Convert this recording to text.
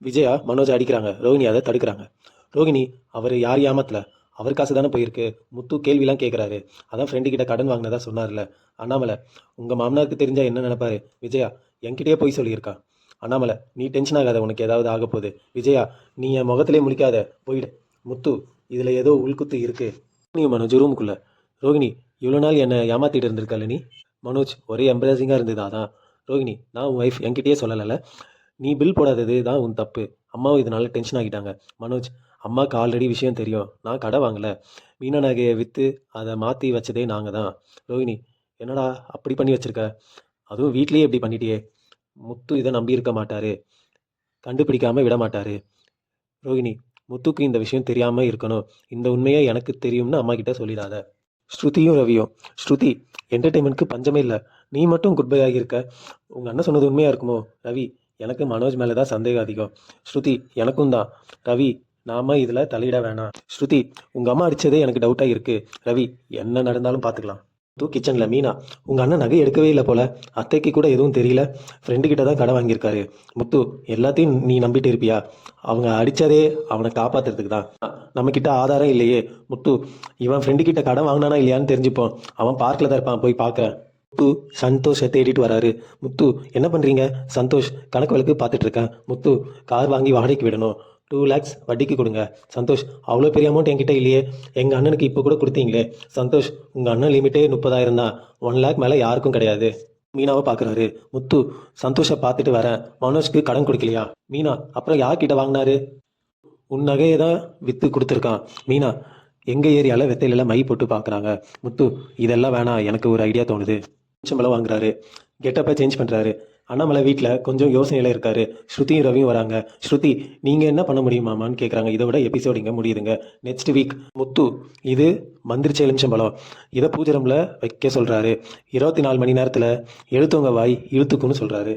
விஜயா மனோஜை அடிக்கிறாங்க. ரோகிணி அதை தடுக்கிறாங்க. ரோகிணி அவர் யார் ஏமாத்தல, அவர் காசு தானே போயிருக்கு. முத்து கேள்விலாம் கேட்குறாரு. அதான் ஃப்ரெண்டு கிட்ட கடன் வாங்கினதா சொன்னார்ல. அண்ணாமலை, உங்கள் மாமனாருக்கு தெரிஞ்சா என்ன நினைப்பாரு? விஜயா, என்கிட்டயே போய் சொல்லியிருக்கா. அண்ணாமலை, நீ டென்ஷன் ஆகாத, உனக்கு ஏதாவது ஆக போகுது. விஜயா, நீ என் முகத்திலே முழிக்காத, போயிடு. முத்து, இதில் ஏதோ உள்குத்து இருக்கு. நீ மனோஜ் ரூமுக்குள்ள. ரோகிணி, இவ்வளோ நாள் என்னை ஏமாத்திட்டு இருந்திருக்கல நீ. மனோஜ், ஒரே எம்பாரசிங்காக இருந்தது அதான். ரோகிணி, நான் உன் ஒய்ஃப், என்கிட்டயே சொல்லலைல்ல. நீ பில் போடாதது தான் உன் தப்பு. அம்மாவும் இதனால டென்ஷன் ஆகிட்டாங்க. மனோஜ், அம்மாவுக்கு ஆல்ரெடி விஷயம் தெரியும். நான் கடை வாங்கலை. மீனா நகையை விற்று அதை மாற்றி வச்சதே நாங்கள் தான். ரோஹிணி, என்னடா அப்படி பண்ணி வச்சிருக்க? அதுவும் வீட்லேயே இப்படி பண்ணிட்டியே. முத்து இதை நம்பி இருக்க மாட்டாரு, கண்டுபிடிக்காம விட மாட்டாரு. ரோஹிணி, முத்துக்கு இந்த விஷயம் தெரியாமல் இருக்கணும். இந்த உண்மையை எனக்கு தெரியும்னு அம்மா கிட்ட சொல்லிடாத. ஸ்ருதியும் ரவியும். ஸ்ருதி, என்டர்டெயின்மெண்ட்க்கு பஞ்சமே இல்லை. நீ மட்டும் குட் பை ஆகியிருக்க. உங்கள் அண்ணன் சொன்னது உண்மையாக இருக்குமோ? ரவி, எனக்கு மனோஜ் மேலே தான் சந்தேகம் அதிகம். ஸ்ருதி, எனக்கும் தான். ரவி, நாம இதில் தலையிட வேணாம். ஸ்ருதி, உங்கள் அம்மா அடித்ததே எனக்கு டவுட்டாக இருக்குது. ரவி, என்ன நடந்தாலும் பார்த்துக்கலாம். தூ கிச்சனில். மீனா, உங்கள் அண்ணன் நகை எடுக்கவே இல்லை போல. அத்தைக்கு கூட எதுவும் தெரியல. ஃப்ரெண்டு கிட்ட தான் கடை வாங்கியிருக்காரு. முத்து, எல்லாத்தையும் நீ நம்பிட்டு இருப்பியா? அவங்க அடித்ததே அவனை காப்பாற்றுறதுக்கு தான். நம்மக்கிட்ட ஆதாரம் இல்லையே. முத்து, இவன் ஃப்ரெண்டு கிட்ட கடன் வாங்கினானா இல்லையான்னு தெரிஞ்சுப்போம். அவன் பார்க்கில் தான் இருப்பான், போய் பார்க்குறேன். முத்து சந்தோஷை தேடிட்டு வராரு. முத்து, என்ன பண்ணுறீங்க? சந்தோஷ், கணக்கு வழக்கு பார்த்துட்டு இருக்கேன். முத்து, கார் வாங்கி வாடகைக்கு விடணும். 2 lakhs வட்டிக்கு கொடுங்க. சந்தோஷ், அவ்வளோ பெரிய அமௌண்ட் என்கிட்ட இல்லையே. எங்கள் அண்ணனுக்கு இப்போ கூட கொடுத்தீங்களே. சந்தோஷ், உங்கள் அண்ணன் லிமிட்டே 30,000 தான். 1 lakh மேலே யாருக்கும் கிடையாது. மீனாவை பார்க்குறாரு. முத்து, சந்தோஷை பார்த்துட்டு வரேன். மனோஜ்க்கு கடன் கொடுக்கலையா? மீனா, அப்புறம் யார்கிட்ட வாங்கினாரு? உன் நகையை தான் விற்று கொடுத்துருக்கான். மீனா, எங்கள் ஏரியாவில் வெத்தையில மை போட்டு பார்க்குறாங்க. முத்து, இதெல்லாம் வேணாம், எனக்கு ஒரு ஐடியா தோணுது. சம்பளம் வாங்குறாரு. கெட்டப்பை சேஞ்ச் பண்ணுறாரு. அண்ணாமலை வீட்டில் கொஞ்சம் யோசனையில் இருக்காரு. ஸ்ருதியும் ரவியும் வராங்க. ஸ்ருதி, நீங்கள் என்ன பண்ண முடியுமாமான்னு கேட்குறாங்க. இதோட எபிசோட் இங்கே முடியுதுங்க. Next week. முத்து, இது மந்திரிச்ச எலுமிச்சம்பழம், இதை பூஜை ரூமில் வைக்க சொல்கிறாரு. 24 மணி நேரத்தில் எழுத்தவங்க வாய் இழுத்துக்குன்னு சொல்கிறாரு.